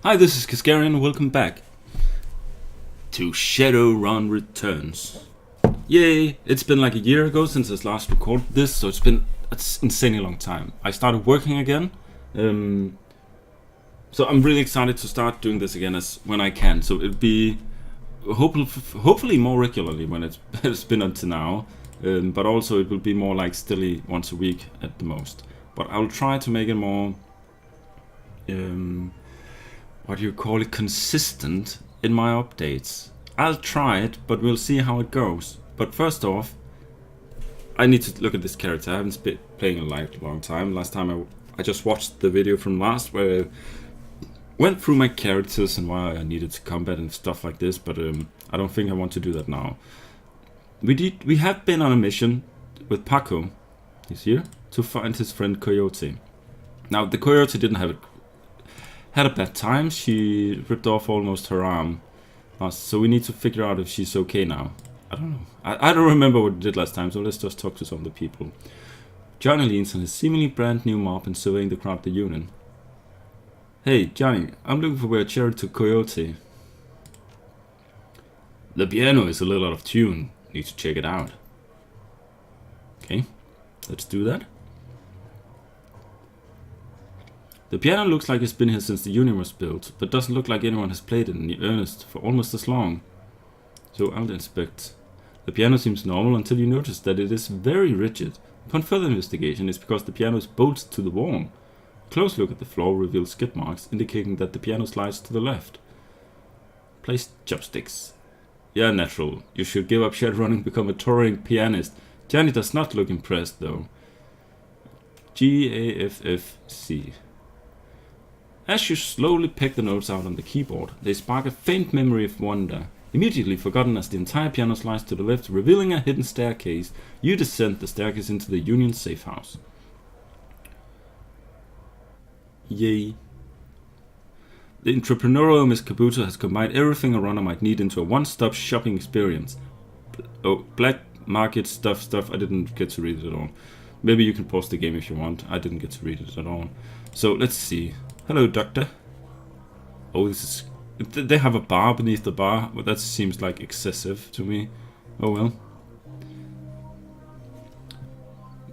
Hi, this is Kaskharian. Welcome back to Shadowrun Returns. Yay! It's been like a year ago since I last recorded this, so it's insanely long time. I started working again, so I'm really excited to start doing this again when I can. So it'll be hopefully more regularly when it's been until now, but also it will be more like stilly once a week at the most. But I'll try to make it more what do you call it, consistent in my updates. I'll try it, but we'll see how it goes. But first off, I need to look at this character. I haven't been playing a long time. Last time I just watched the video from last where I went through my characters and why I needed to combat and stuff like this, but I don't think I want to do that now. We have been on a mission with Paco, he's here, to find his friend Coyote. Now the Coyote had a bad time. She ripped off almost her arm. So we need to figure out if she's okay now. I don't know. I don't remember what we did last time, so let's just talk to some of the people. Johnny leans on his seemingly brand new mop and surveying the crowd at the Union. Hey, Johnny, I'm looking for where Cherry took Coyote. The piano is a little out of tune. Need to check it out. Okay, let's do that. The piano looks like it's been here since the Union was built, but doesn't look like anyone has played it in earnest for almost as long. So I'll inspect. The piano seems normal until you notice that it is very rigid. Upon further investigation, it's because the piano is bolted to the wall. A close look at the floor reveals skid marks, indicating that the piano slides to the left. Place chopsticks. Yeah, natural. You should give up Shadowrunning and become a touring pianist. Johnny does not look impressed, though. Gaffc. As you slowly pick the notes out on the keyboard, they spark a faint memory of wonder. Immediately forgotten as the entire piano slides to the left, revealing a hidden staircase, you descend the staircase into the Union safe house. Yay. The entrepreneurial Miss Kabuto has combined everything a runner might need into a one-stop shopping experience. Oh, black market stuff, I didn't get to read it at all. Maybe you can pause the game if you want. I didn't get to read it at all. So let's see. Hello, Doctor. Oh, this is... They have a bar beneath the bar, but that seems like excessive to me. Oh well.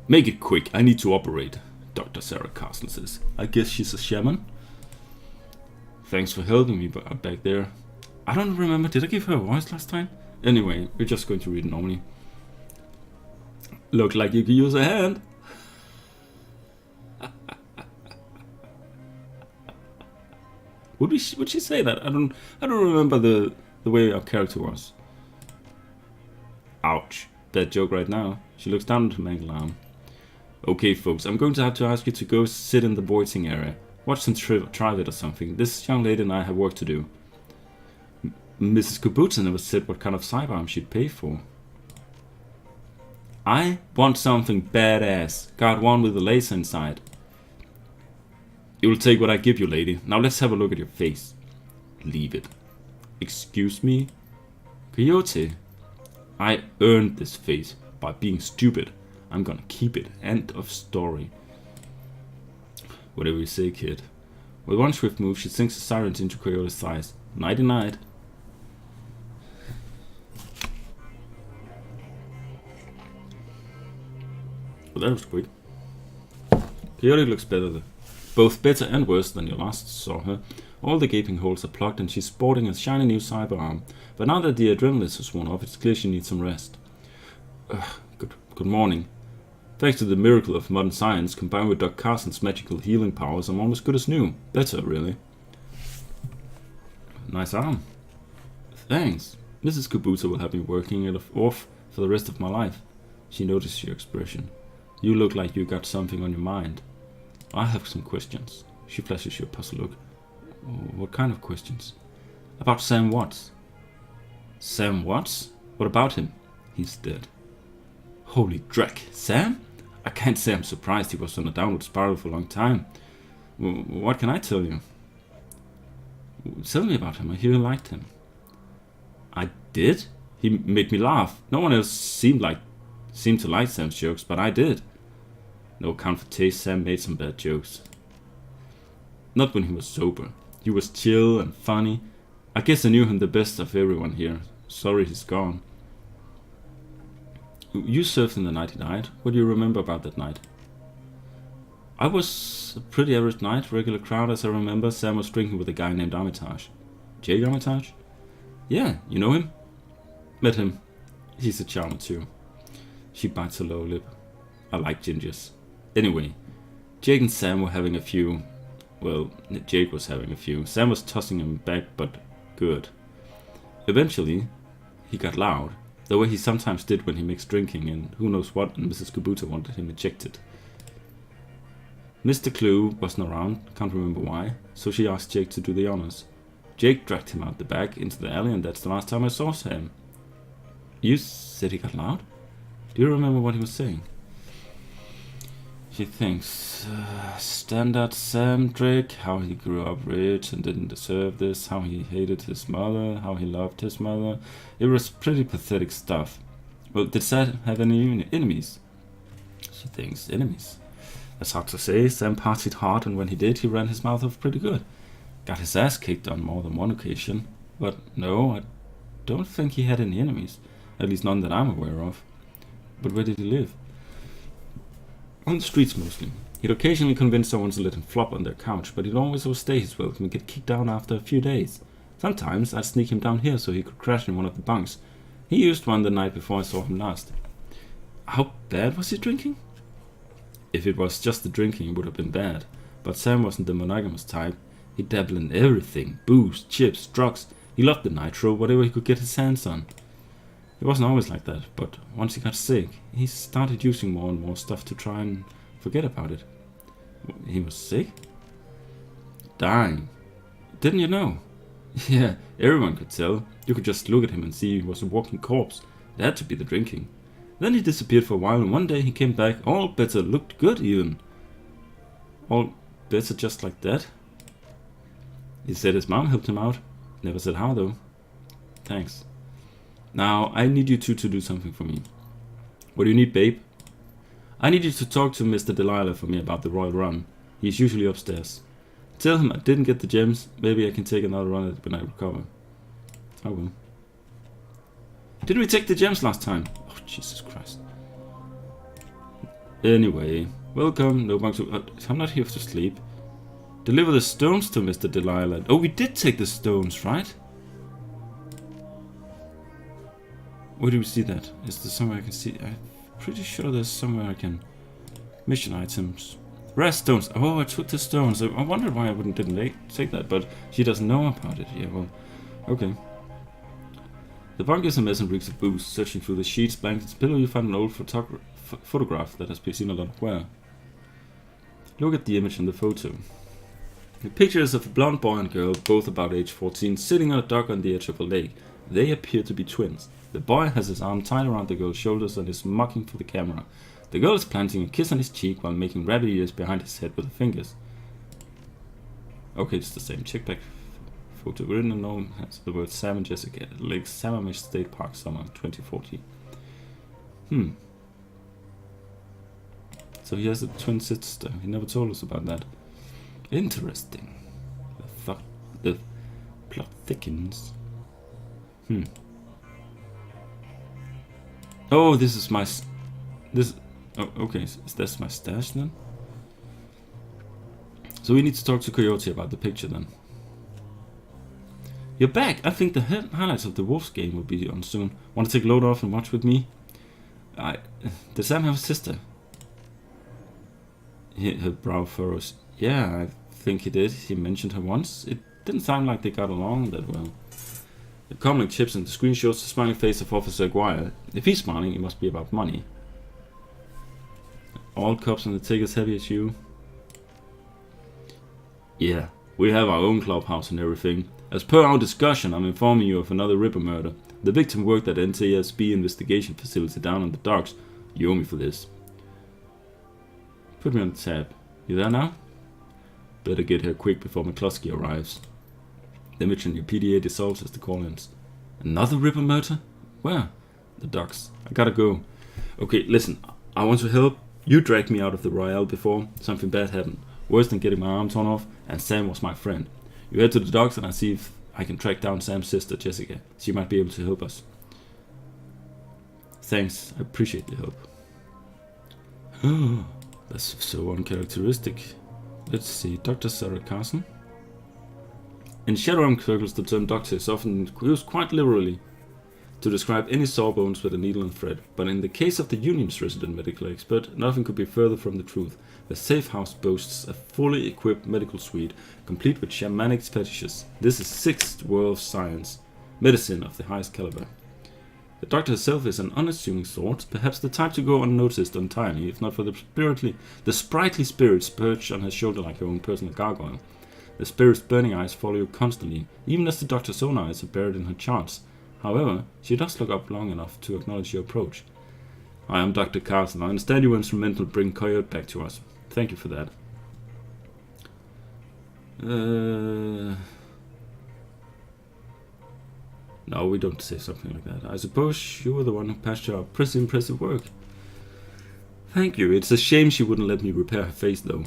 Make it quick, I need to operate, Dr. Sarah Castle says. I guess she's a shaman? Thanks for helping me back there. I don't remember, did I give her a voice last time? Anyway, we're just going to read it normally. Look like you could use a hand. Would she say that? I don't remember the way our character was. Ouch. Bad joke right now. She looks down at her mangled arm. Okay, folks, I'm going to have to ask you to go sit in the voicing area. Watch some Trivet or something. This young lady and I have work to do. Mrs. Kabuto never said what kind of sidearm she'd pay for. I want something badass. Got one with a laser inside. You will take what I give you, lady. Now let's have a look at your face. Leave it. Excuse me? Coyote, I earned this face by being stupid. I'm gonna keep it. End of story. Whatever you say, kid. With one swift move, she sinks the siren into Coyote's thighs. Nighty night. Well, that was quick. Coyote looks both better and worse than you last saw her. All the gaping holes are plugged and she's sporting a shiny new cyber arm. But now that the adrenaline is worn off, it's clear she needs some rest. Good morning. Thanks to the miracle of modern science, combined with Doc Carson's magical healing powers, I'm almost good as new. Better, really. Nice arm. Thanks. Mrs. Kabuto will have me working it off for the rest of my life. She noticed your expression. You look like you got something on your mind. I have some questions. She flashes you a puzzled look. What kind of questions? About Sam Watts. Sam Watts? What about him? He's dead. Holy dreck. Sam? I can't say I'm surprised. He was on a downward spiral for a long time. What can I tell you? Tell me about him. I hear you liked him. I did? He made me laugh. No one else seemed to like Sam's jokes, but I did. No account for taste, Sam made some bad jokes. Not when he was sober. He was chill and funny. I guess I knew him the best of everyone here. Sorry he's gone. You served in the night he died. What do you remember about that night? I was a pretty average night, regular crowd as I remember. Sam was drinking with a guy named Armitage. Jake Armitage? Yeah, you know him? Met him. He's a charmer too. She bites her lower lip. I like gingers. Anyway, Jake and Sam were having a few. Well, Jake was having a few. Sam was tossing him back, but good. Eventually, he got loud, the way he sometimes did when he mixed drinking and who knows what, and Mrs. Kabuta wanted him ejected. Mr. Clue wasn't around, can't remember why, so she asked Jake to do the honors. Jake dragged him out the back into the alley, and that's the last time I saw Sam. You said he got loud? Do you remember what he was saying? She thinks, standard Sam Drake, how he grew up rich and didn't deserve this, how he hated his mother, how he loved his mother. It was pretty pathetic stuff. Well, did Sam have any enemies? She thinks, enemies? That's hard to say. Sam partied hard, and when he did, he ran his mouth off pretty good. Got his ass kicked on more than one occasion. But no, I don't think he had any enemies. At least none that I'm aware of. But where did he live? On the streets mostly. He'd occasionally convince someone to let him flop on their couch, but he'd always overstay his welcome and get kicked out after a few days. Sometimes I'd sneak him down here so he could crash in one of the bunks. He used one the night before I saw him last. How bad was he drinking? If it was just the drinking, it would have been bad. But Sam wasn't the monogamous type. He'd dabble in everything. Booze, chips, drugs. He loved the nitro, whatever he could get his hands on. It wasn't always like that, but once he got sick, he started using more and more stuff to try and forget about it. He was sick? Dying. Didn't you know? Yeah, everyone could tell. You could just look at him and see he was a walking corpse. It had to be the drinking. Then he disappeared for a while, and one day he came back, all better, looked good even. All better just like that? He said his mom helped him out. Never said how though. Thanks. Now, I need you two to do something for me. What do you need, babe? I need you to talk to Mr. Delilah for me about the Royal Run. He's usually upstairs. Tell him I didn't get the gems. Maybe I can take another run at it when I recover. I will. Didn't we take the gems last time? Oh, Jesus Christ. Anyway, welcome. No bunks. I'm not here to sleep. Deliver the stones to Mr. Delilah. Oh, we did take the stones, right? Where do we see that? Is there somewhere I can see? I'm pretty sure there's somewhere I can... Mission items. Rare stones. Oh, I took the stones. I wondered why I didn't take that, but she doesn't know about it. Yeah, well, okay. The bunk is a mess and reeks of booze. Searching through the sheets, blankets, pillow, you find an old photograph that has been seen a lot of wear. Look at the image in the photo. The picture is of a blonde boy and girl, both about age 14, sitting on a dock on the edge of a lake. They appear to be twins. The boy has his arm tied around the girl's shoulders and is mocking for the camera. The girl is planting a kiss on his cheek while making rabbit ears behind his head with her fingers. Okay, it's the same. Check back photo. Written and known has the word Sam and Jessica at Lake Sammamish State Park, summer 2040. So he has a twin sister. He never told us about that. Interesting. The plot thickens. Oh, this is my... Oh, okay, is this my stash then? So we need to talk to Coyote about the picture then. You're back! I think the highlights of the Wolves game will be on soon. Want to take a load off and watch with me? Does Sam have a sister? Her brow furrows. Yeah, I think he did. He mentioned her once. It didn't sound like they got along that well. The comlink chips in the screen shows the smiling face of Officer Aguirre. If he's smiling, it must be about money. All cops on the take as heavy as you. Yeah, we have our own clubhouse and everything. As per our discussion, I'm informing you of another Ripper murder. The victim worked at NTSB investigation facility down on the docks. You owe me for this. Put me on the tab. You there now? Better get here quick before McCluskey arrives. The image in your PDA dissolves as the call ends. Another Ripper murder? Where? The docks. I gotta go. Okay, listen. I want to help. You dragged me out of the Royale before. Something bad happened. Worse than getting my arm torn off. And Sam was my friend. You head to the docks and I see if I can track down Sam's sister, Jessica. She might be able to help us. Thanks, I appreciate the help. That's so uncharacteristic. Let's see, Dr. Sarah Carson. In Shadowrun circles, the term doctor is often used quite liberally to describe any sawbones with a needle and thread, but in the case of the Union's resident medical expert, nothing could be further from the truth. The safe house boasts a fully equipped medical suite, complete with shamanic fetishes. This is sixth world science, medicine of the highest caliber. The doctor herself is an unassuming sort, perhaps the type to go unnoticed entirely, if not for the sprightly spirits perched on her shoulder like her own personal gargoyle. The spirit's burning eyes follow you constantly, even as the doctor's own eyes are buried in her charts. However, she does look up long enough to acknowledge your approach. I am Dr. Carson. I understand you were instrumental in bringing Coyote back to us. Thank you for that. No, we don't say something like that. I suppose you were the one who patched her pretty impressive work. Thank you. It's a shame she wouldn't let me repair her face, though.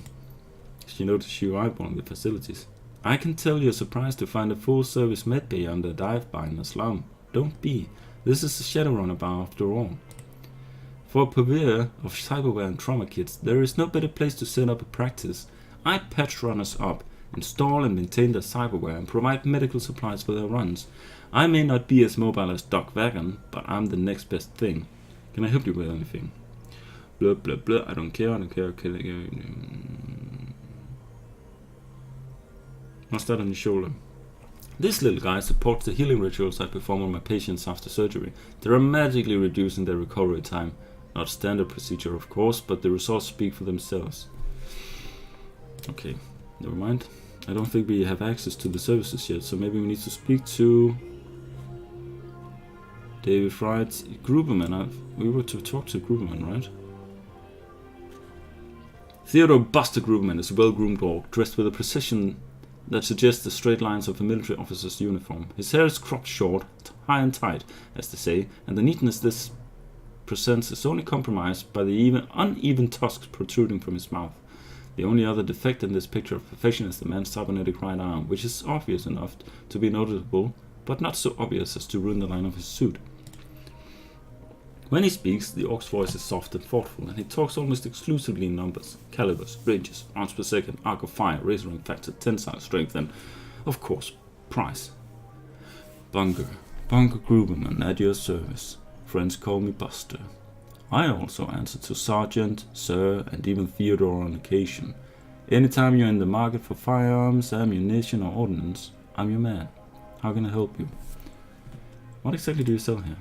She noticed you eyeballing the facilities. I can tell you're surprised to find a full-service medbay under a dive bar in a slum. Don't be. This is a Shadowrun bar after all. For a purveyor of cyberware and trauma kits, there is no better place to set up a practice. I patch runners up, install and maintain their cyberware, and provide medical supplies for their runs. I may not be as mobile as Doc Wagon, but I'm the next best thing. Can I help you with anything? Blah blah blah, I don't care. Okay. I'll start on your shoulder. This little guy supports the healing rituals I perform on my patients after surgery, dramatically reducing their recovery time. Not standard procedure, of course, but the results speak for themselves. Okay, never mind. I don't think we have access to the services yet, so maybe we need to speak to David Wright's Gruberman. We were to talk to Gruberman, right? Theodore Buster Gruberman is a well-groomed orc, dressed with a precision that suggests the straight lines of a military officer's uniform. His hair is cropped short, high and tight, as they say, and the neatness this presents is only compromised by the uneven tusks protruding from his mouth. The only other defect in this picture of perfection is the man's cybernetic right arm, which is obvious enough to be noticeable, but not so obvious as to ruin the line of his suit. When he speaks, the orc's voice is soft and thoughtful, and he talks almost exclusively in numbers, calibers, ranges, rounds per second, arc of fire, razor factor, tensile strength, and, of course, price. Bunker Gruberman at your service. Friends call me Buster. I also answer to Sergeant, Sir, and even Theodore on occasion. Anytime you're in the market for firearms, ammunition, or ordnance, I'm your man. How can I help you? What exactly do you sell here?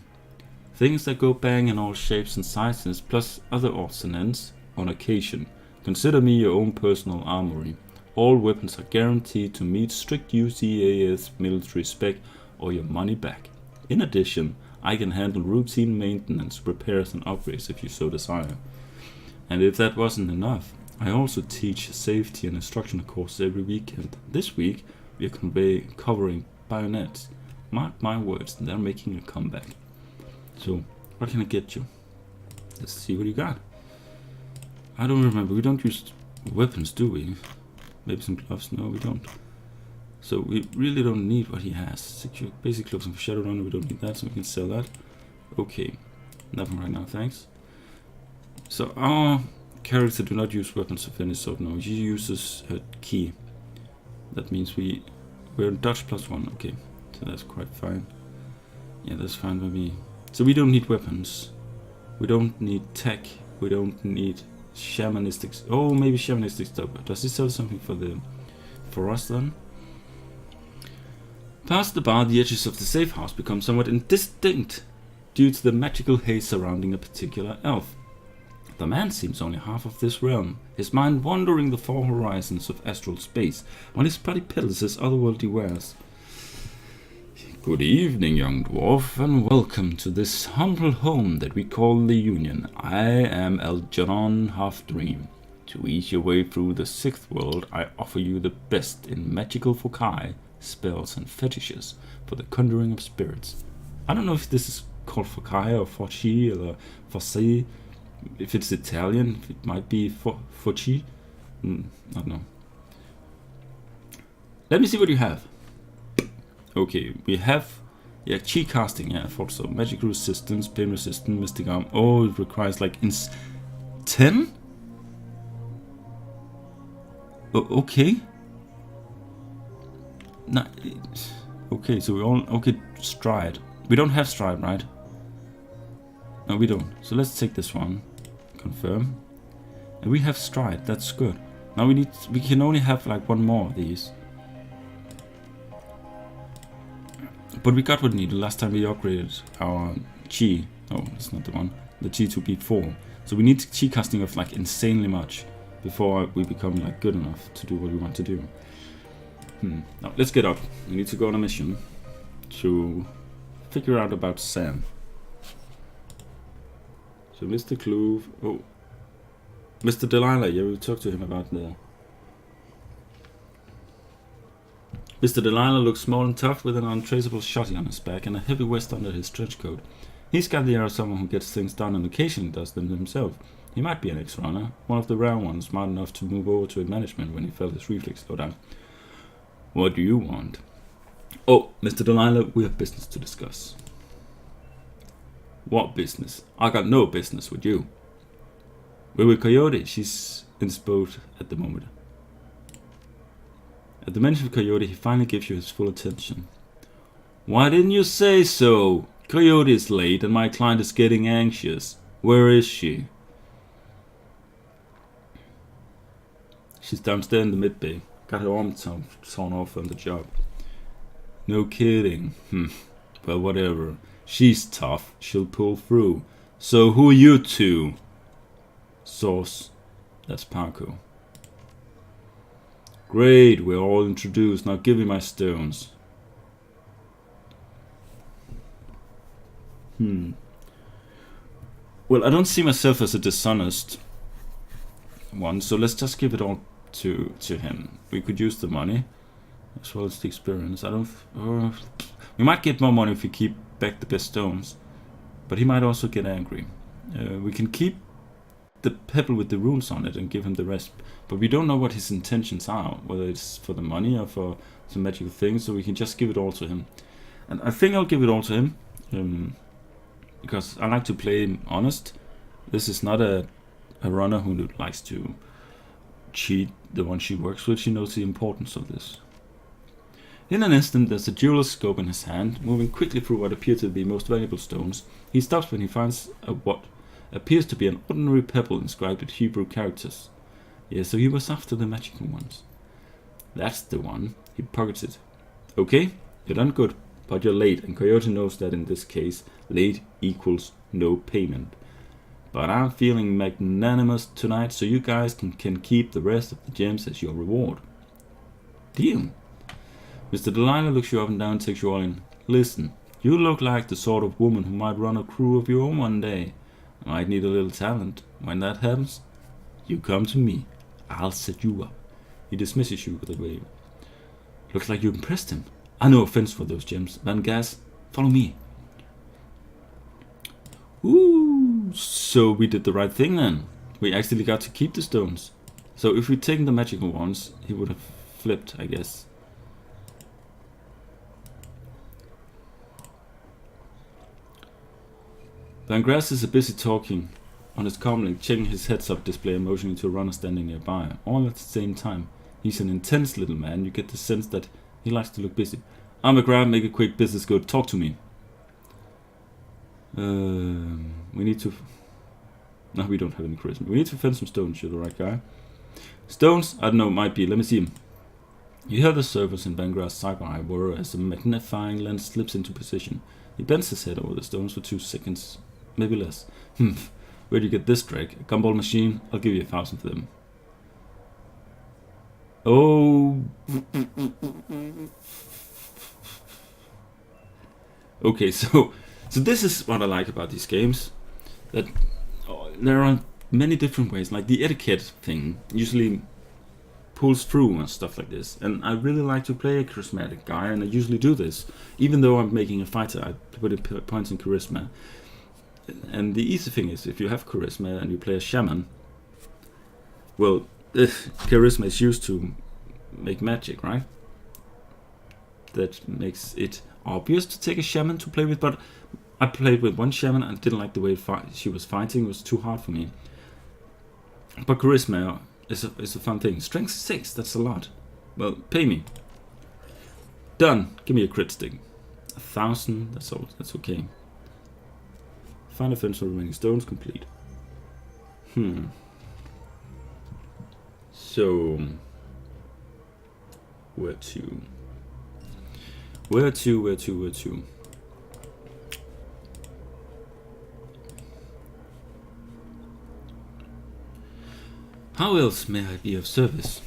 Things that go bang in all shapes and sizes, plus other odds and ends, on occasion. Consider me your own personal armory. All weapons are guaranteed to meet strict UCAS military spec or your money back. In addition, I can handle routine maintenance, repairs and upgrades if you so desire. And if that wasn't enough, I also teach safety and instructional courses every weekend. This week, we're covering bayonets. Mark my words, they're making a comeback. So, what can I get you? Let's see what you got. I don't remember. We don't use weapons, do we? Maybe some gloves? No, we don't. So we really don't need what he has. Secure basic clothing for Shadowrun. We don't need that, so we can sell that. Okay. Nothing right now, thanks. So our character do not use weapons of any sort. No, she uses her key. That means we're dodge +1. Okay, so that's quite fine. Yeah, that's fine by me. So we don't need weapons. We don't need tech. We don't need shamanistic. Oh, maybe shamanistic stuff. Does he sell something for us then? Past the bar, the edges of the safe house become somewhat indistinct due to the magical haze surrounding a particular elf. The man seems only half of this realm, his mind wandering the four horizons of astral space, while his body peddles his otherworldly wares. Good evening, young dwarf, and welcome to this humble home that we call the Union. I am Algernon Halfdream. To ease your way through the sixth world, I offer you the best in magical foci, spells, and fetishes for the conjuring of spirits. I don't know if this is called foci or foci or foci. If it's Italian, it might be foci. I don't know. Let me see what you have. Okay, we have, yeah, chi casting, yeah, I thought so. Magic resistance, pain resistance, mystic arm. Oh, it requires like 10? Okay. No, okay, so we all, okay, stride. We don't have stride, right? No, we don't. So let's take this one. Confirm. And we have stride, that's good. Now we can only have like one more of these. But we got what we needed last time we upgraded our chi. Oh, that's not the one. The chi to beat 4. So we need chi casting of like insanely much before we become like good enough to do what we want to do. Now let's get up. We need to go on a mission to figure out about Sam. So Mr. Cloove. Oh, Mr. Delilah. Yeah, we'll talk to him about the. Mr. Delilah looks small and tough with an untraceable shotty on his back and a heavy vest under his trench coat. He's got the air of someone who gets things done and occasionally does them himself. He might be an ex-runner, one of the rare ones smart enough to move over to management when he felt his reflex slow down. What do you want? Oh, Mr. Delilah, we have business to discuss. What business? I got no business with you. We're with Coyote. She's in this boat at the moment. At the mention of Coyote, he finally gives you his full attention. Why didn't you say so? Coyote is late and my client is getting anxious. Where is she? She's downstairs in the mid-bay. Got her arm torn off on the job. No kidding. Well, whatever. She's tough. She'll pull through. So who are you two? Source. That's Paco. Great, we're all introduced. Now give me my stones. Well, I don't see myself as a dishonest one, so let's just give it all to him. We could use the money as well as the experience. I don't. We might get more money if we keep back the best stones, but he might also get angry. We can keep the pebble with the runes on it and give him the rest, but we don't know what his intentions are, whether it's for the money or for some magical things, so we can just give it all to him. And I think I'll give it all to him, because I like to play honest. This is not a runner who likes to cheat the one she works with. She knows the importance of this. In an instant, there's a jeweler's scope in his hand, moving quickly through what appear to be most valuable stones. He stops when he finds what appears to be an ordinary pebble inscribed with Hebrew characters. Yeah, so he was after the magical ones. That's the one. He pockets it. Okay, you're done good, but you're late, and Coyote knows that in this case, late equals no payment. But I'm feeling magnanimous tonight, so you guys can keep the rest of the gems as your reward. Deal. Mr. Delilah looks you up and down and takes you all in. Listen, you look like the sort of woman who might run a crew of your own one day. Might need a little talent. When that happens, you come to me. I'll set you up. He dismisses you with a wave. Looks like you impressed him. No offense for those gems. Van Gas, follow me. Ooh, so we did the right thing then. We actually got to keep the stones. So if we'd taken the magical ones, he would have flipped, I guess. Van Grass is busy talking on his comlink, checking his heads-up display and motioning to a runner standing nearby, all at the same time. He's an intense little man. You get the sense that he likes to look busy. I'm McGrath, make it quick, business good. Talk to me. We need to... No, we don't have any charisma. We need to find some stones. You're the right guy. Stones? I don't know, might be. Let me see him. You hear the servers in Van Grass' cyber eye whir as the magnifying lens slips into position. He bends his head over the stones for 2 seconds. Maybe less. Where'd you get this, Drake? A gumball machine? I'll give you 1,000 for them. Oh. Okay, so this is what I like about these games. That there are many different ways. Like the etiquette thing usually pulls through and stuff like this. And I really like to play a charismatic guy, and I usually do this. Even though I'm making a fighter, I put points in charisma. And the easy thing is, if you have charisma and you play a shaman, well, charisma is used to make magic, right? that makes it obvious to take a shaman to play with, but I played with one shaman and didn't like the way she was fighting. It was too hard for me. But charisma is a fun thing. Strength 6, that's a lot. Well, pay me. Done. Give me a crit stick. 1,000, that's all. That's okay. Find defense for remaining stones, complete. So, where to? How else may I be of service?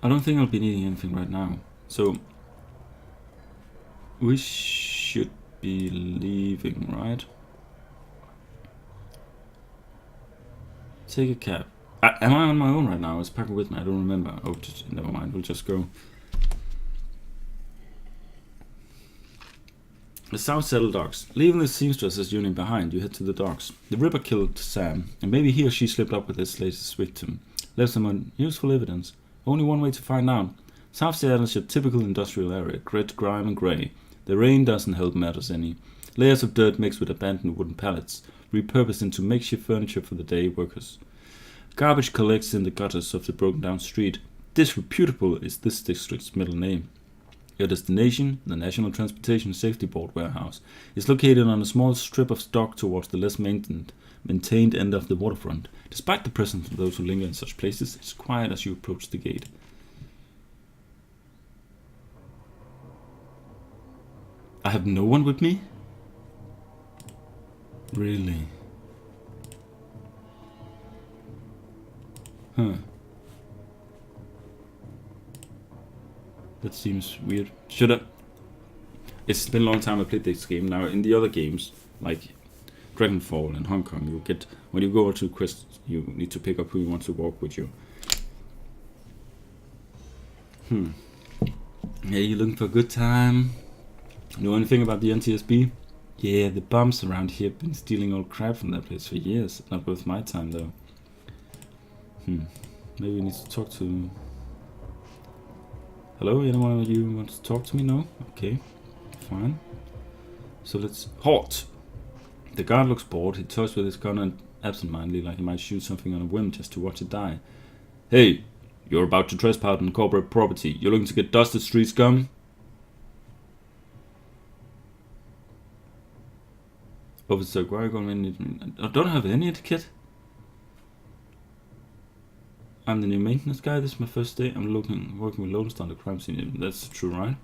I don't think I'll be needing anything right now. So, we should be leaving, right? Take a cab. Am I on my own right now? Is Packer with me? I don't remember. Oh, never mind. We'll just go. The South Saddle Docks. Leaving the seamstress' union behind, you head to the docks. The Ripper killed Sam, and maybe he or she slipped up with his latest victim. Left some unuseful evidence. Only one way to find out. South Seattle is your typical industrial area. Grit, grime, and grey. The rain doesn't help matters any. Layers of dirt mixed with abandoned wooden pallets, repurposed into makeshift furniture for the day workers. Garbage collects in the gutters of the broken down street. Disreputable is this district's middle name. Your destination, the National Transportation Safety Board warehouse, is located on a small strip of dock towards the less maintained end of the waterfront. Despite the presence of those who linger in such places, it's quiet as you approach the gate. I have no one with me? Really? Huh. That seems weird. Should I? It's been a long time I played this game. Now, in the other games, like Dragonfall and Hong Kong, you get, when you go to quests, you need to pick up who you want to walk with you. Yeah, you looking for a good time? Know anything about the NTSB? Yeah, the bums around here have been stealing old crap from that place for years. Not worth my time, though. Maybe we need to talk to... Hello, anyone of you wants to talk to me? No? Okay, fine. So let's... Halt! The guard looks bored. He toys with his gun and absentmindedly, like he might shoot something on a whim just to watch it die. Hey, you're about to trespass on corporate property. You're looking to get dusted, street scum? Officer Guy, I don't have any etiquette. I'm the new maintenance guy. This is my first day. I'm working with Lone Star on the crime scene. That's true, right?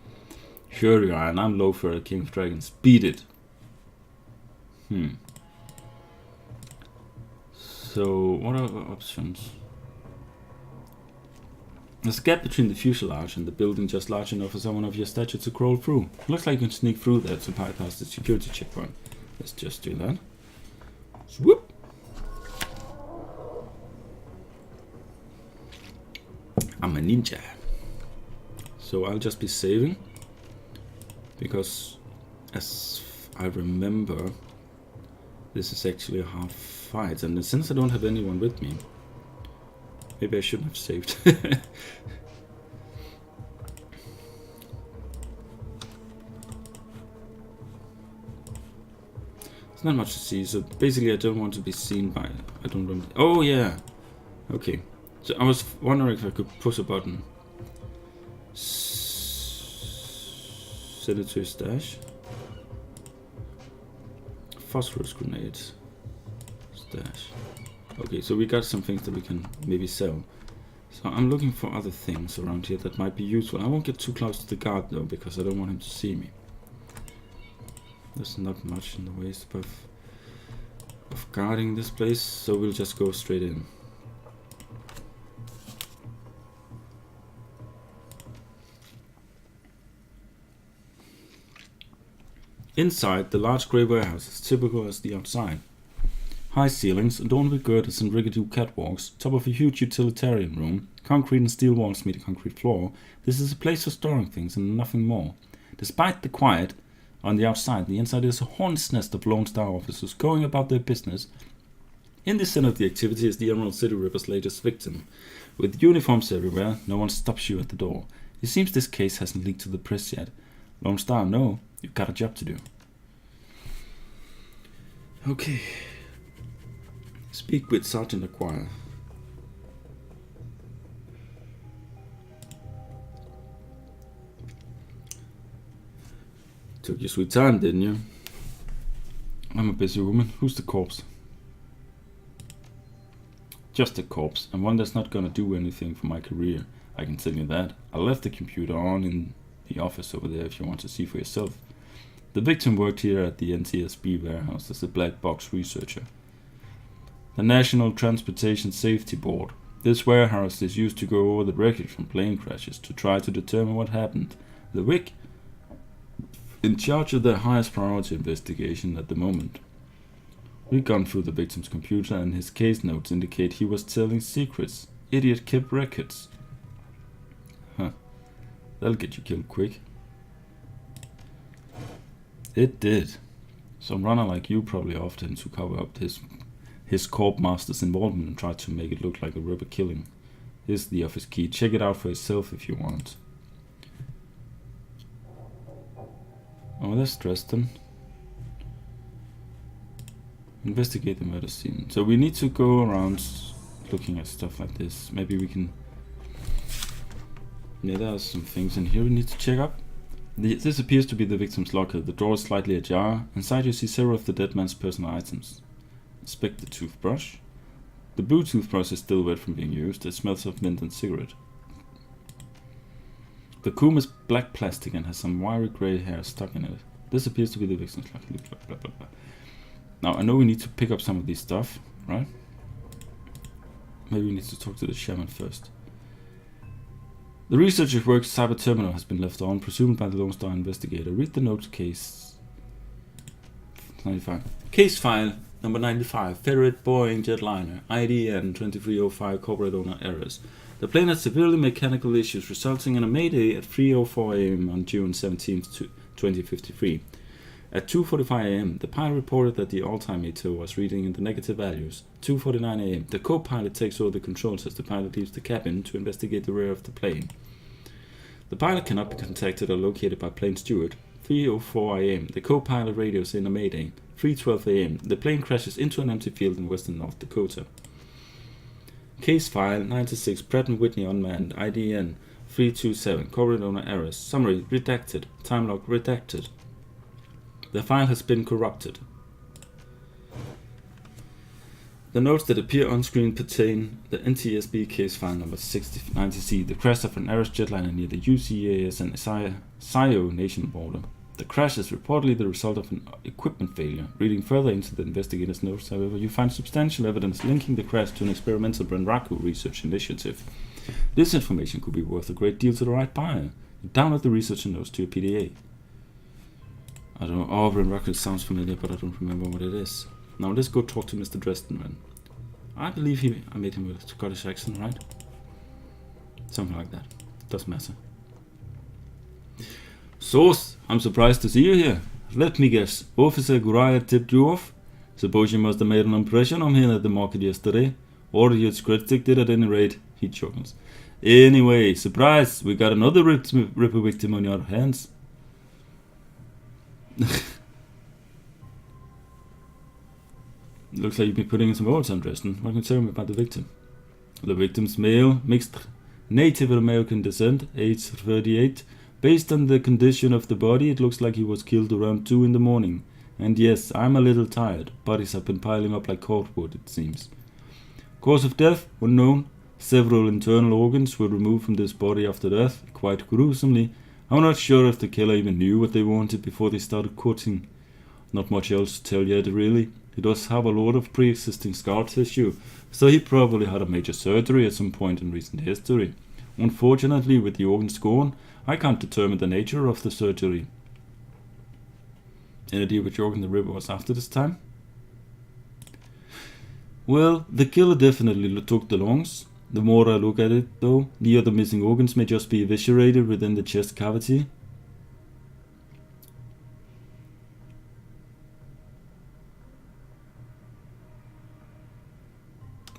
Sure you are, and I'm Lofer, King of Dragons. Beat it. So, what are our options? There's a gap between the fuselage and the building just large enough for someone of your stature to crawl through. Looks like you can sneak through there to bypass the security checkpoint. Let's just do that. Swoop! I'm a ninja. So I'll just be saving. Because, as I remember, this is actually a half fight. And since I don't have anyone with me, maybe I shouldn't have saved. Not much to see, so basically I don't want to be seen by... I don't remember... Oh yeah! Okay. So I was wondering if I could push a button. Set it to a stash. Phosphorus grenades. Stash. Okay, so we got some things that we can maybe sell. So I'm looking for other things around here that might be useful. I won't get too close to the guard though, because I don't want him to see me. There's not much in the ways of guarding this place, so we'll just go straight in. Inside, the large grey warehouse is typical as the outside. High ceilings, adorned with girders and rickety catwalks, top of a huge utilitarian room, concrete and steel walls meet a concrete floor. This is a place for storing things and nothing more. Despite the quiet, on the outside, the inside is a hornet's nest of Lone Star officers going about their business In the center of the activity is the Emerald City Ripper's latest victim. With uniforms everywhere, no one stops you at the door. It seems this case hasn't leaked to the press yet. Lone Star, no, you've got a job to do. Okay. Speak with Sergeant Acquire. Took your sweet time, didn't you? I'm a busy woman. Who's the corpse? Just a corpse, and one that's not gonna do anything for my career. I can tell you that. I left the computer on in the office over there if you want to see for yourself. The victim worked here at the NTSB warehouse as a black box researcher. The National Transportation Safety Board. This warehouse is used to go over the wreckage from plane crashes to try to determine what happened. The WIC in charge of the highest priority investigation at the moment. We've gone through the victim's computer and his case notes indicate he was telling secrets. Idiot kept records. Huh. That'll get you killed quick. It did. Some runner like you probably often to cover up his corp master's involvement and tried to make it look like a rubber killing. Here's the office key. Check it out for yourself if you want. Oh, that's Dresden. Investigate the murder scene. So we need to go around looking at stuff like this. Maybe we can... Yeah, there are some things in here we need to check up. This appears to be the victim's locker. The door is slightly ajar. Inside you see several of the dead man's personal items. Inspect the toothbrush. The blue toothbrush is still wet from being used. It smells of mint and cigarette. The comb is black plastic and has some wiry grey hair stuck in it. This appears to be the victim's locker. Blah, blah, blah, blah. Now, I know we need to pick up some of these stuff, right? Maybe we need to talk to the shaman first. The researcher's work cyber terminal has been left on, presumed by the Lone Star investigator. Read the notes case 95. Case file number 95. Ferret Boeing jetliner. IDN 2305 corporate owner errors. The plane had severely mechanical issues resulting in a mayday at 3:04 a.m. on June 17, 2053. At 2:45 a.m., the pilot reported that the altimeter was reading in the negative values. 2:49 a.m., the co-pilot takes over the controls as the pilot leaves the cabin to investigate the rear of the plane. The pilot cannot be contacted or located by plane steward. 3:04 a.m., the co-pilot radios in a mayday. 3:12 a.m., the plane crashes into an empty field in western North Dakota. Case file 96, Pratt & Whitney unmanned, IDN 327, corporate owner errors. Summary redacted, time log redacted. The file has been corrupted. The notes that appear on screen pertain the NTSB case file number 6090C, the crash of an Irish jetliner near the UCAS and SIO nation border. The crash is reportedly the result of an equipment failure. Reading further into the investigator's notes, however, you find substantial evidence linking the crash to an experimental Brenraku research initiative. This information could be worth a great deal to the right buyer. Download the research notes to your PDA. I don't know. Oh, Brenraku sounds familiar, but I don't remember what it is. Now let's go talk to Mr. Dresden then. I believe I made him with a Scottish accent, right? Something like that. Doesn't matter. Sauce, I'm surprised to see you here. Let me guess, Officer Guriah tipped you off? Suppose you must have made an impression on him at the market yesterday. Or your critic did at any rate, he chuckles. Anyway, surprise, we got another Ripper victim on your hands. Looks like you've been putting in some words on Dresden. What can you tell me about the victim? The victim's male, mixed Native American descent, age 38. Based on the condition of the body, it looks like he was killed around 2 in the morning. And yes, I'm a little tired. Bodies have been piling up like cordwood, it seems. Cause of death, unknown. Several internal organs were removed from this body after death, quite gruesomely. I'm not sure if the killer even knew what they wanted before they started cutting. Not much else to tell yet, really. He does have a lot of pre-existing scar tissue, so he probably had a major surgery at some point in recent history. Unfortunately, with the organs gone, I can't determine the nature of the surgery. Any idea which organ the Ripper was after this time? Well, the killer definitely took the lungs. The more I look at it, though, the other missing organs may just be eviscerated within the chest cavity.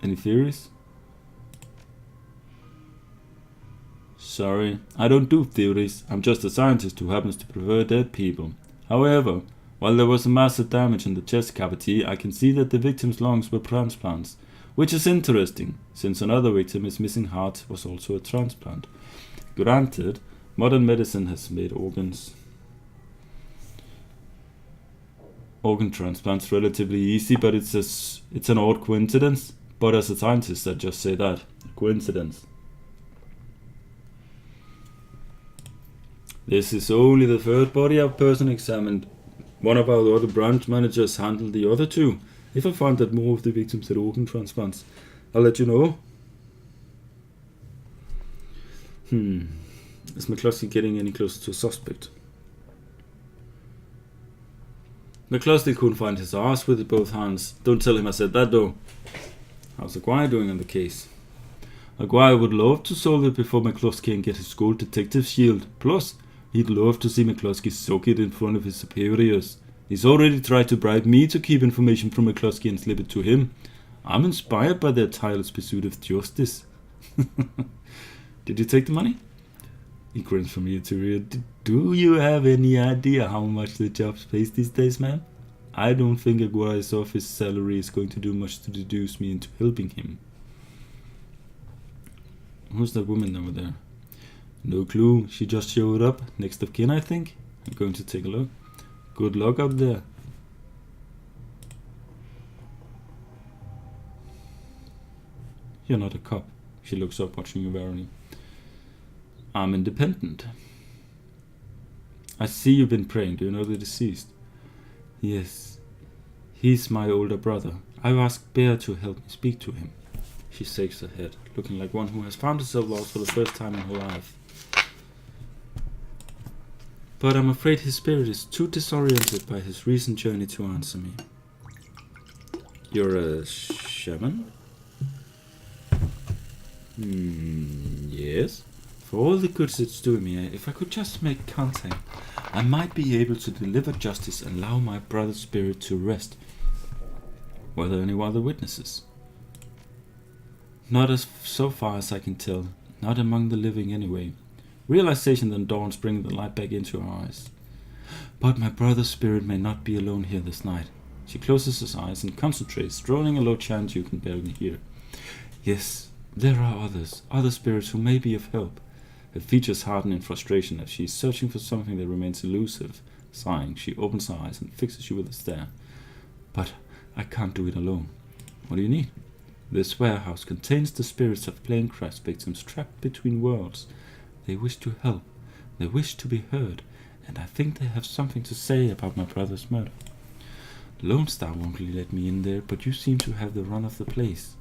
Any theories? Sorry, I don't do theories. I'm just a scientist who happens to prefer dead people. However, while there was massive damage in the chest cavity, I can see that the victim's lungs were transplants, which is interesting, since another victim, his missing heart, was also a transplant. Granted, modern medicine has made organ transplants relatively easy, but it's an odd coincidence. But as a scientist, I just say that. Coincidence. This is only the third body I've personally examined. One of our other branch managers handled the other two. If I find that more of the victims had organ transplants, I'll let you know. Is McCluskey getting any closer to a suspect? McCluskey couldn't find his arse with both hands. Don't tell him I said that though. How's Aguirre doing on the case? Aguirre would love to solve it before McCluskey and get his gold detective shield. Plus, he'd love to see McCluskey soak it in front of his superiors. He's already tried to bribe me to keep information from McCluskey and slip it to him. I'm inspired by their tireless pursuit of justice. Did you take the money? He grins from ear to ear. Do you have any idea how much the job pays these days, ma'am? I don't think Aguirre's office salary is going to do much to deduce me into helping him. Who's that woman over there? No clue. She just showed up. Next of kin, I think. I'm going to take a look. Good luck out there. You're not a cop. She looks up, watching you warily. I'm independent. I see you've been praying. Do you know the deceased? Yes. He's my older brother. I've asked Bear to help me speak to him. She shakes her head, looking like one who has found herself lost for the first time in her life. But I'm afraid his spirit is too disoriented by his recent journey to answer me. You're a shaman? Yes. For all the good it's doing me, if I could just make contact, I might be able to deliver justice and allow my brother's spirit to rest. Were there any other witnesses? Not as so far as I can tell. Not among the living anyway. Realization then dawns, bringing the light back into her eyes. But my brother's spirit may not be alone here this night. She closes her eyes and concentrates, droning a low chant you can barely hear. Yes, there are others, other spirits who may be of help. Her features harden in frustration as she is searching for something that remains elusive. Sighing, she opens her eyes and fixes you with a stare. But I can't do it alone. What do you need? This warehouse contains the spirits of plane crash victims trapped between worlds. They wish to help. They wish to be heard. And I think they have something to say about my brother's murder. Lone Star won't really let me in there, but you seem to have the run of the place.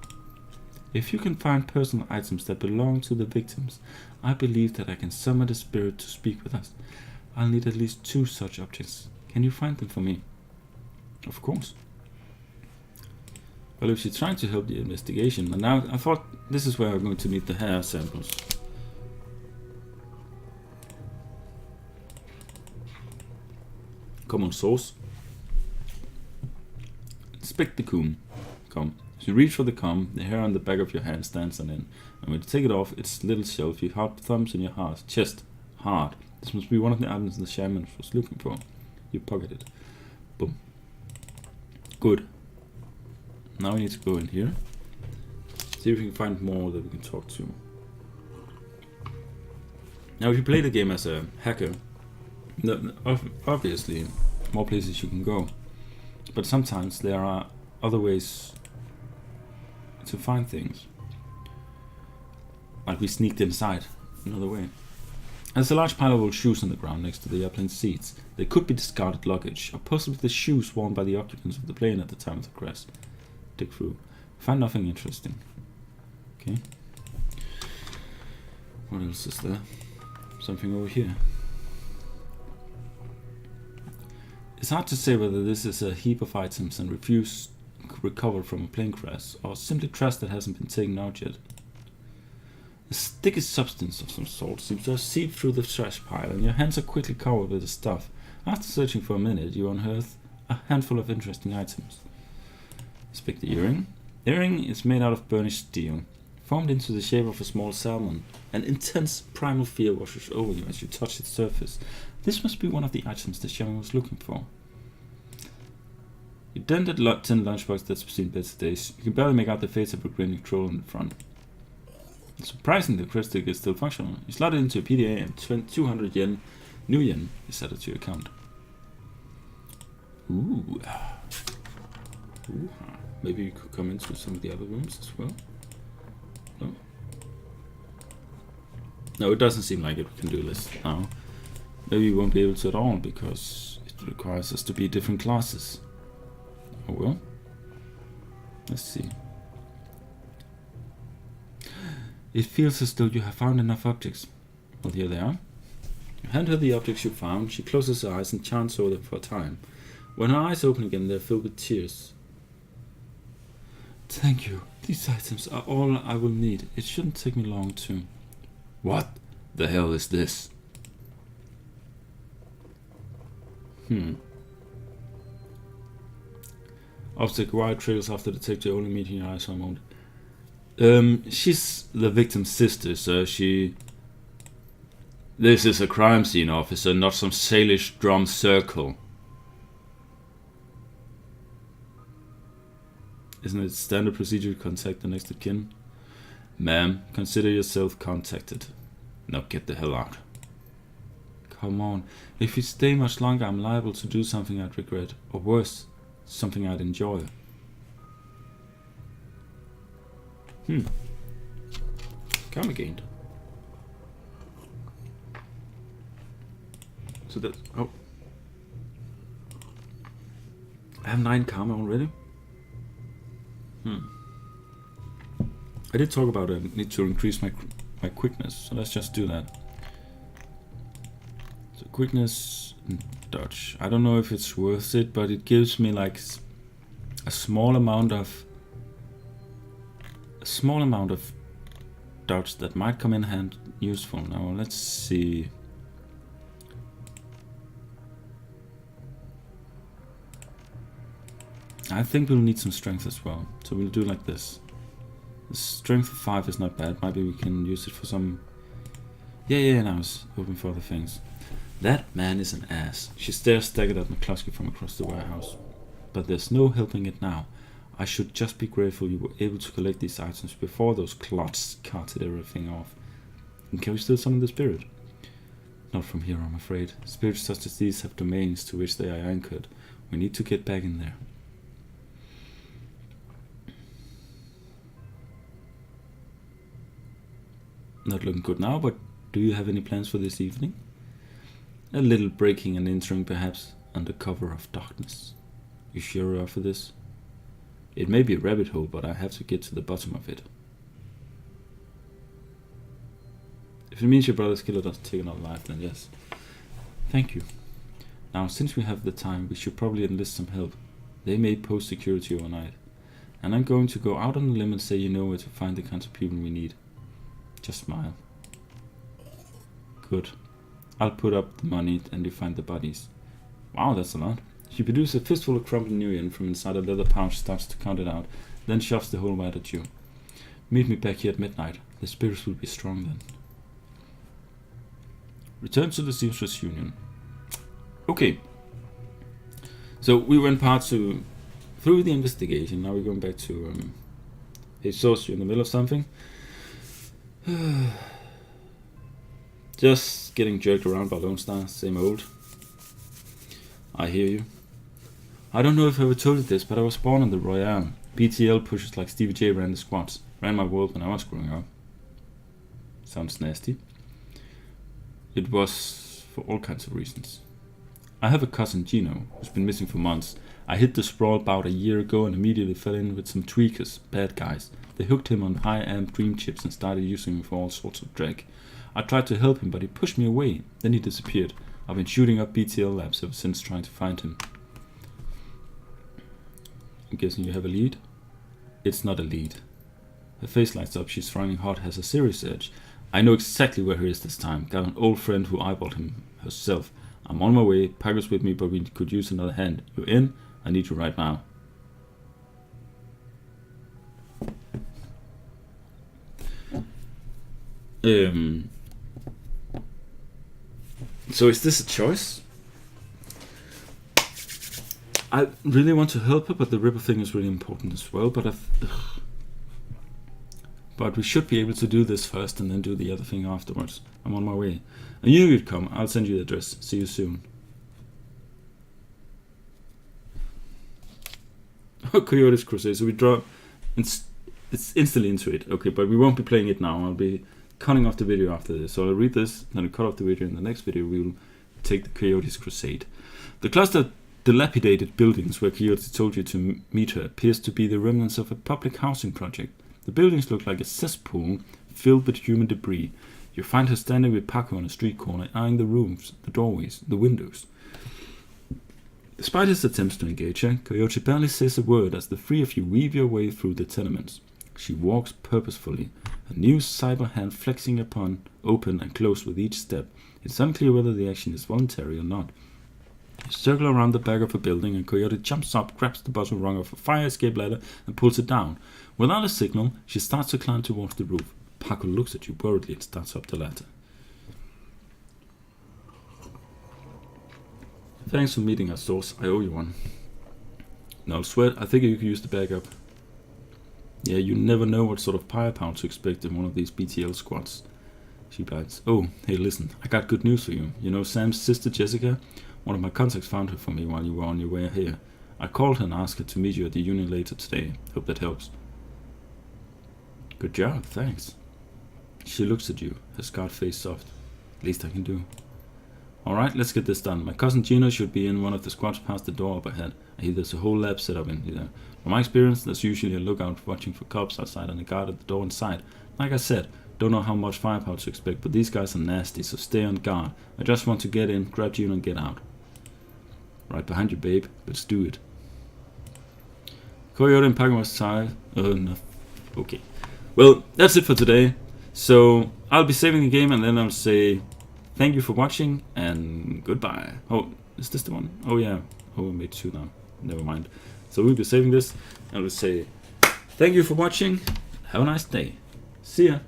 If you can find personal items that belong to the victims, I believe that I can summon the spirit to speak with us. I'll need at least 2 such objects. Can you find them for me? Of course. Well, if she's trying to help the investigation, and now I thought this is where I'm going to need the hair samples. Come on, sauce. Inspect the comb. Come. As you reach for the comb, the hair on the back of your hand stands on end. And when you take it off, its little shelf, your hard thumbs in your heart, chest, hard. This must be one of the items the shaman was looking for. You pocket it. Boom. Good. Now we need to go in here. See if we can find more that we can talk to. Now if you play the game as a hacker, obviously more places you can go. But sometimes there are other ways to find things. Like we sneaked inside another way. There's a large pile of old shoes on the ground next to the airplane's seats. They could be discarded luggage, or possibly the shoes worn by the occupants of the plane at the time of the crash. Dig through. Find nothing interesting. Okay. What else is there? Something over here. It's hard to say whether this is a heap of items and refuse recovered from a plane crash, or simply trash that hasn't been taken out yet. A sticky substance of some sort seems to have seeped through the trash pile, and your hands are quickly covered with the stuff. After searching for a minute, you unearth a handful of interesting items. Inspect the earring. Earring is made out of burnished steel, formed into the shape of a small salmon. An intense primal fear washes over you as you touch its surface. This must be one of the items the shaman was looking for. You dented tin lunchbox that's between beds days. You can barely make out the face of a grinning troll in the front. It's surprising the crystal is still functional. You slot it into a PDA and 200 yen, new yen, is added to your account. Ooh. Ooh. Maybe you could come into some of the other rooms as well. No? No, it doesn't seem like it. We can do this now. Maybe we won't be able to at all because it requires us to be different classes. Oh well. Let's see. It feels as though you have found enough objects. Well, here they are. You hand her the objects you found. She closes her eyes and chants over them for a time. When her eyes open again, they're filled with tears. Thank you. These items are all I will need. It shouldn't take me long to... What the hell is this? Obstacle wire trails after the detective only meeting your eyes for a moment. She's the victim's sister, sir. This is a crime scene, officer, not some Salish drum circle. Isn't it standard procedure to contact the next of kin? Ma'am, consider yourself contacted. Now get the hell out. Come on. If you stay much longer, I'm liable to do something I'd regret. Or worse, something I'd enjoy. Karma gained. So that's... Oh. I have 9 karma already? I did talk about I need to increase my quickness, so let's just do that. So quickness and dodge. I don't know if it's worth it, but it gives me like a small amount of dodge that might come in hand useful. Now let's see. I think we'll need some strength as well, so we'll do like this. The strength of 5 is not bad. Maybe we can use it for some... Yeah, now it's open for other things. That man is an ass. She stares staggered at McCluskey from across the warehouse. But there's no helping it now. I should just be grateful you were able to collect these items before those clots carted everything off. And can we still summon the spirit? Not from here, I'm afraid. Spirits such as these have domains to which they are anchored. We need to get back in there. Not looking good now, but do you have any plans for this evening? A little breaking and entering, perhaps, under cover of darkness. You sure are for this? It may be a rabbit hole, but I have to get to the bottom of it. If it means your brother's killer doesn't take another life, then yes. Thank you. Now, since we have the time, we should probably enlist some help. They may post security overnight. And I'm going to go out on a limb and say you know where to find the kinds of people we need. Just smile. Good. I'll put up the money and you find the bodies. Wow, that's a lot. She produces a fistful of crumpled new yen from inside a leather pouch, starts to count it out, then shoves the whole wad at you. Meet me back here at midnight. The spirits will be strong then. Return to the Seamstress Union. Okay. So we went through the investigation. Now we're going back to a source. You're in the middle of something. Just getting jerked around by Lone Star, same old. I hear you. I don't know if I ever told you this, but I was born on the Royale. BTL pushes like Stevie J ran the squads. Ran my world when I was growing up. Sounds nasty. It was for all kinds of reasons. I have a cousin, Gino, who's been missing for months. I hit the sprawl about a year ago and immediately fell in with some tweakers, bad guys. They hooked him on high-amp dream chips and started using him for all sorts of drag. I tried to help him, but he pushed me away. Then he disappeared. I've been shooting up BTL labs ever since trying to find him. I'm guessing you have a lead? It's not a lead. Her face lights up. She's running hot, has a serious edge. I know exactly where he is this time. Got an old friend who eyeballed him herself. I'm on my way. Parker's with me, but we could use another hand. You in? I need you right now. So is this a choice? I really want to help her, but the Ripper thing is really important as well. But we should be able to do this first and then do the other thing afterwards. I'm on my way. And you could come. I'll send you the address. See you soon. Coyote's Crusade. So we drop. It's instantly into it. Okay, but we won't be playing it now. I'll be cutting off the video after this. So I'll read this, then I'll cut off the video. In the next video, we will take the Coyote's Crusade. The cluster dilapidated buildings where Coyote told you to meet her appears to be the remnants of a public housing project. The buildings look like a cesspool filled with human debris. You find her standing with Paco on a street corner, eyeing the rooms, the doorways, the windows. Despite his attempts to engage her, Coyote barely says a word as the three of you weave your way through the tenements. She walks purposefully, a new cyber hand flexing upon open and close with each step. It's unclear whether the action is voluntary or not. You circle around the back of a building and Coyote jumps up, grabs the bottom rung of a fire escape ladder and pulls it down. Without a signal, she starts to climb towards the roof. Paco looks at you worriedly and starts up the ladder. Thanks for meeting us, Source. I owe you one. No sweat, I think you can use the backup. Yeah, you never know what sort of firepower to expect in one of these BTL squads. She blinds. Oh, hey listen, I got good news for you. You know Sam's sister Jessica? One of my contacts found her for me while you were on your way here. I called her and asked her to meet you at the union later today. Hope that helps. Good job, thanks. She looks at you, her scarred face soft. Least I can do. Alright, let's get this done. My cousin Gino should be in one of the squads past the door up ahead. I hear there's a whole lab set up in here. From my experience, there's usually a lookout watching for cops outside and a guard at the door inside. Like I said, don't know how much firepower to expect, but these guys are nasty, so stay on guard. I just want to get in, grab Gino and get out. Right behind you, babe. Let's do it. Coyote and Paco was tired. No. Okay. Well, that's it for today. So, I'll be saving the game and then I'll say thank you for watching and goodbye. Oh, is this the one? Oh yeah. Oh, we made two now. Never mind. So we'll be saving this and we'll say thank you for watching. Have a nice day. See ya.